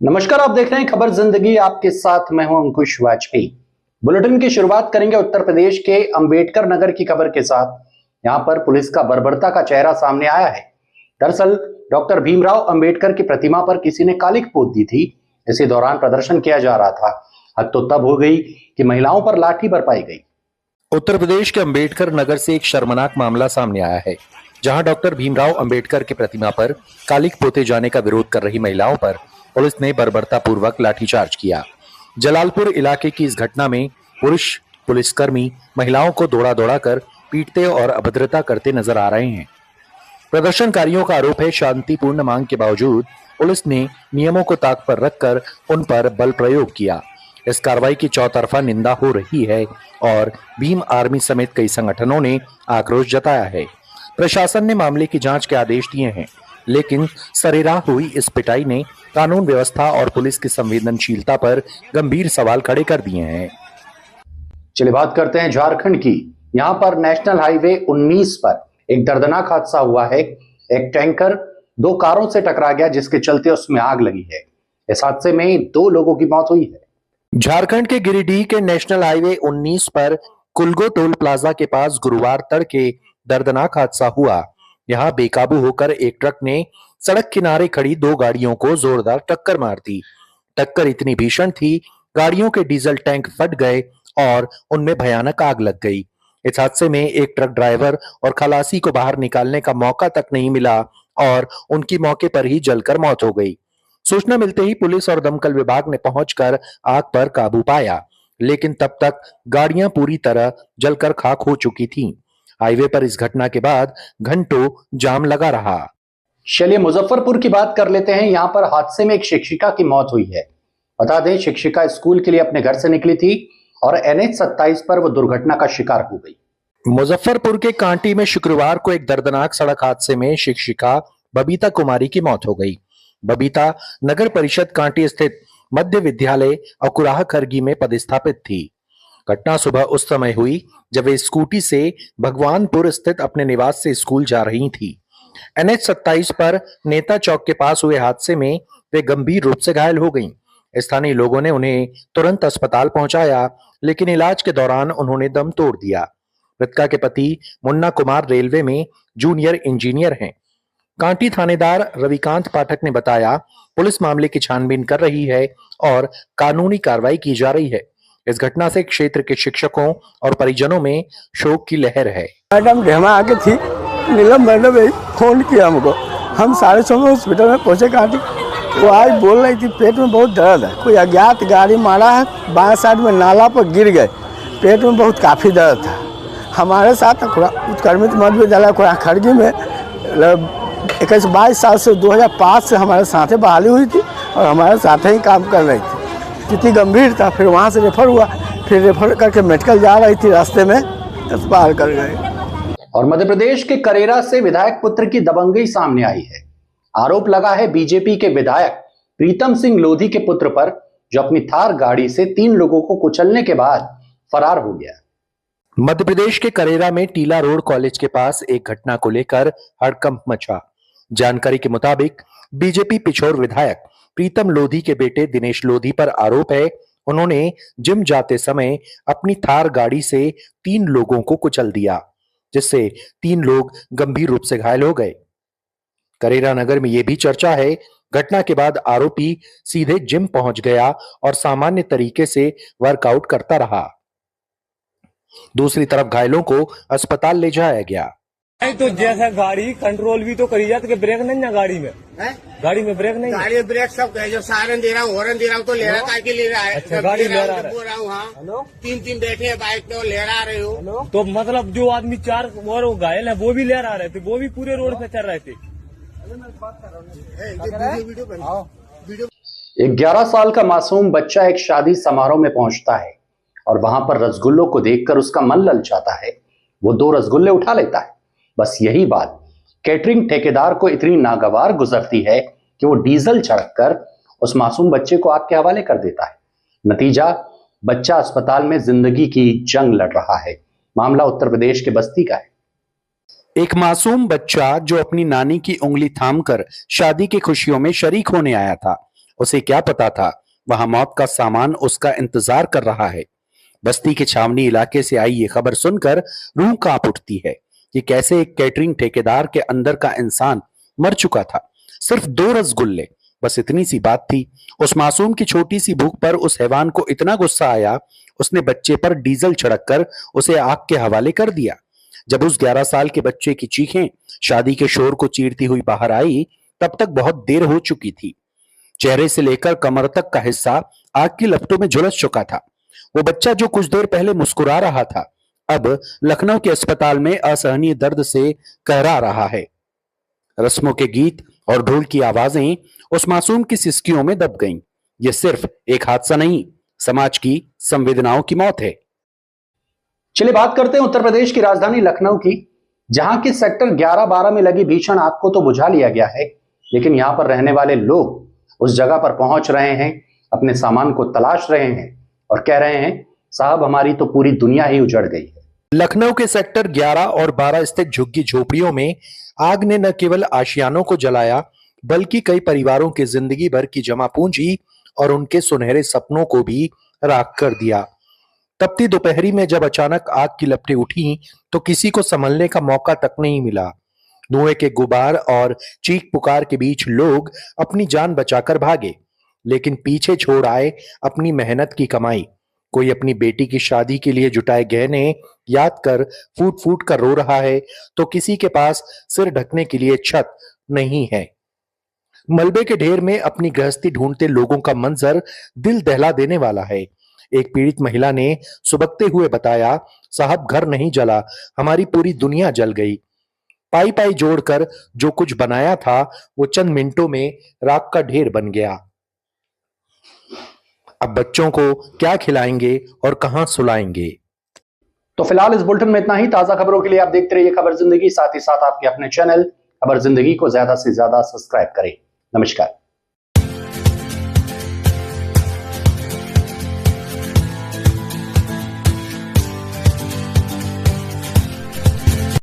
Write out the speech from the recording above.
नमस्कार, आप देख रहे हैं खबर जिंदगी। आपके साथ मैं हूं अंकुश वाजपेयी। बुलेटिन की शुरुआत करेंगे उत्तर प्रदेश के अंबेडकर नगर की खबर के साथ। यहां पर पुलिस का बर्बरता का चेहरा सामने आया है। दरअसल डॉक्टर भीमराव अंबेडकर की प्रतिमा पर किसी ने कालिख पोत दी थी। इसी दौरान प्रदर्शन किया जा रहा था। हद तो तब हो गई कि महिलाओं पर लाठी बरपाई गई। उत्तर प्रदेश के अंबेडकर नगर से एक शर्मनाक मामला सामने आया है, जहां डॉक्टर भीमराव अंबेडकर की प्रतिमा पर कालिख पोते जाने का विरोध कर रही महिलाओं पर पुलिस ने बर्बरतापूर्वक लाठीचार्ज किया। जलालपुर इलाके की इस घटना में पुरुष पुलिसकर्मी महिलाओं को दौड़ा दौड़ा कर पीटते और अभद्रता करते नजर आ रहे हैं। प्रदर्शनकारियों का आरोप है, शांतिपूर्ण मांग के बावजूद पुलिस ने नियमों को ताक पर रखकर उन पर बल प्रयोग किया। इस कार्रवाई की चौतरफा निंदा हो रही है और भीम आर्मी समेत कई संगठनों ने आक्रोश जताया है। प्रशासन ने मामले की जांच के आदेश दिए हैं, लेकिन सरेराह हुई इस पिटाई ने कानून व्यवस्था और पुलिस की संवेदनशीलता पर गंभीर सवाल खड़े कर दिए हैं। चलिए बात करते हैं झारखंड की। यहां पर नेशनल हाईवे 19 पर एक दर्दनाक हादसा हुआ है। एक टैंकर दो कारों से टकरा गया, जिसके चलते उसमें आग लगी है। इस हादसे में 2 लोगों की मौत हुई है। झारखंड के गिरिडीह के नेशनल हाईवे 19 पर कुलगो टोल प्लाजा के पास गुरुवार तड़के दर्दनाक हादसा हुआ। यहां बेकाबू होकर एक ट्रक ने सड़क किनारे खड़ी 2 गाड़ियों को जोरदार टक्कर मार दी। टक्कर इतनी भीषण थी, गाड़ियों के डीजल टैंक फट गए और उनमें भयानक आग लग गई। इस हादसे में एक ट्रक ड्राइवर और खलासी को बाहर निकालने का मौका तक नहीं मिला और उनकी मौके पर ही जलकर मौत हो गई। सूचना मिलते ही पुलिस और दमकल विभाग ने पहुंचकर आग पर काबू पाया, लेकिन तब तक गाड़ियां पूरी तरह जलकर खाक हो चुकी थीं। हाईवे पर इस घटना के बाद घंटों जाम लगा रहा। चलिए मुजफ्फरपुर की बात कर लेते हैं। यहां पर हादसे में एक शिक्षिका की मौत हुई है। बता दें, शिक्षिका स्कूल के लिए अपने घर से निकली थी और NH 27 पर वो दुर्घटना का शिकार हो गई। मुजफ्फरपुर के कांटी में शुक्रवार को एक दर्दनाक सड़क हादसे में शिक्षिका बबीता कुमारी की मौत हो गई। बबीता नगर परिषद कांटी स्थित मध्य विद्यालय अकुराह खरगी में पदस्थापित थी। घटना सुबह उस समय हुई जब वे स्कूटी से भगवानपुर स्थित अपने निवास से स्कूल जा रही थी। NH 27 पर नेता चौक के पास हुए हादसे में वे गंभीर रूप से घायल हो गईं। स्थानीय लोगों ने उन्हें तुरंत अस्पताल पहुंचाया, लेकिन इलाज के दौरान उन्होंने दम तोड़ दिया। मृतका के पति मुन्ना कुमार रेलवे में जूनियर इंजीनियर हैं। कांटी थानेदार रविकांत पाठक ने बताया, पुलिस मामले की छानबीन कर रही है और कानूनी कार्रवाई की जा रही है। इस घटना से क्षेत्र के शिक्षकों और परिजनों में शोक की लहर है। मैडम ढेमा आके थी, नीलम मैडम ने फोन किया हमको। हम 6:30 में हॉस्पिटल में पहुंचे कांटी। वो आज बोल रही थी पेट में बहुत दर्द है, कोई अज्ञात गाड़ी मारा है, बाएं साइड में नाला पर गिर गए, पेट में बहुत काफ़ी दर्द था। हमारे साथ उत्क्रमित मध्य विद्यालय खड़गी में 21-22 साल से 2005 से हमारे साथ बहाली हुई थी और हमारे साथ ही काम कर रही थी। कितनी गंभीर था, फिर वहाँ से रेफर हुआ, फिर रेफर करके मेडिकल जा रही थी, रास्ते में एक्सपायर कर गए। और मध्य प्रदेश के करेरा से विधायक पुत्र की दबंगई सामने आई है। आरोप लगा है बीजेपी के विधायक प्रीतम सिंह लोधी के पुत्र पर, जो अपनी थार गाड़ी से 3 लोगों को कुचलने के बाद फरार हो गया। मध्य प्रदेश के करेरा में टीला रोड कॉलेज के पास एक घटना को लेकर हड़कंप मचा। जानकारी के मुताबिक बीजेपी पिछोर विधायक प्रीतम लोधी के बेटे दिनेश लोधी पर आरोप है, उन्होंने जिम जाते समय अपनी थार गाड़ी से 3 लोगों को कुचल दिया, जिससे 3 लोग गंभीर रूप से घायल हो गए। करेरा नगर में यह भी चर्चा है, घटना के बाद आरोपी सीधे जिम पहुंच गया और सामान्य तरीके से वर्कआउट करता रहा। दूसरी तरफ घायलों को अस्पताल ले जाया गया। तो जैसा गाड़ी कंट्रोल भी तो करी जाती, ब्रेक नहीं ना गाड़ी में है? गाड़ी में ब्रेक नहीं, गाड़ी में ब्रेक सब जो सारन दे रहा हूँ, हॉर्न दे रहा हूँ, तो लहरा काय ले रहा है। अच्छा, गाड़ी लहरा बोल रहा हूँ। हाँ, 3 बैठे हैं बाइक पे और लहरा रहे हो। तो मतलब जो आदमी 4 और घायल है वो भी लहरा रहे थे, वो भी पूरे रोड पे चल रहे थे। 11 साल का मासूम बच्चा एक शादी समारोह में पहुंचता है और वहां पर रसगुल्लों को देखकर उसका मन ललचाता है। वो 2 रसगुल्ले उठा लेता है। बस यही बात कैटरिंग ठेकेदार को इतनी नागवार गुजरती है कि वो डीजल छिड़ककर उस मासूम बच्चे को आग के हवाले कर देता है। नतीजा, बच्चा अस्पताल में जिंदगी की जंग लड़ रहा है। मामला उत्तर प्रदेश के बस्ती का है। एक मासूम बच्चा जो अपनी नानी की उंगली थामकर शादी की खुशियों में शरीक होने आया था, उसे क्या पता था वहां मौत का सामान उसका इंतजार कर रहा है। बस्ती के छावनी इलाके से आई ये खबर सुनकर रूह कांप उठती है कि कैसे एक कैटरिंग ठेकेदार के अंदर का इंसान मर चुका था। सिर्फ 2 रसगुल्ले, बस इतनी सी बात थी। उस मासूम की छोटी सी भूख पर उस हैवान को इतना गुस्सा आया, उसने बच्चे पर डीजल छिड़ककर उसे आग के हवाले कर दिया। जब उस 11 साल के बच्चे की चीखें शादी के शोर को चीरती हुई बाहर आई, तब तक बहुत देर हो चुकी थी। चेहरे से लेकर कमर तक का हिस्सा आग की लपटों में झुलस चुका था। वो बच्चा जो कुछ देर पहले मुस्कुरा रहा था, अब लखनऊ के अस्पताल में असहनीय दर्द से कहरा रहा है। रस्मों के गीत और ढोल की आवाजें उस मासूम की सिसकियों में दब गईं। यह सिर्फ एक हादसा नहीं, समाज की संवेदनाओं की मौत है। चलिए बात करते हैं उत्तर प्रदेश की राजधानी लखनऊ की, जहां की सेक्टर 11-12 में लगी भीषण आग को तो बुझा लिया गया है, लेकिन यहां पर रहने वाले लोग उस जगह पर पहुंच रहे हैं, अपने सामान को तलाश रहे हैं और कह रहे हैं साहब हमारी तो पूरी दुनिया ही उजड़ गई है। लखनऊ के सेक्टर 11 और 12 स्थित झुग्गी झोपड़ियों में आग ने न केवल आशियानों को जलाया, बल्कि कई परिवारों की जिंदगी भर की जमा पूंजी और उनके सुनहरे सपनों को भी राख कर दिया। तपती दोपहरी में जब अचानक आग की लपटें उठी, तो किसी को संभलने का मौका तक नहीं मिला। धुएं के गुबार और चीख पुकार के बीच लोग अपनी जान बचाकर भागे, लेकिन पीछे छोड़ आए अपनी मेहनत की कमाई। कोई अपनी बेटी की शादी के लिए जुटाए गहने याद कर फूट फूट कर रो रहा है, तो किसी के पास सिर ढकने के लिए छत नहीं है। मलबे के ढेर में अपनी गृहस्थी ढूंढते लोगों का मंजर दिल दहला देने वाला है। एक पीड़ित महिला ने सुबकते हुए बताया, साहब घर नहीं जला, हमारी पूरी दुनिया जल गई। पाई पाई जोड़कर जो कुछ बनाया था वो चंद मिनटों में राख का ढेर बन गया। अब बच्चों को क्या खिलाएंगे और कहां सुलाएंगे? तो फिलहाल इस बुलेटिन में इतना ही। ताजा खबरों के लिए आप देखते रहिए खबर जिंदगी, साथ ही साथ आपके अपने चैनल खबर जिंदगी को ज्यादा से ज्यादा सब्सक्राइब करें। नमस्कार।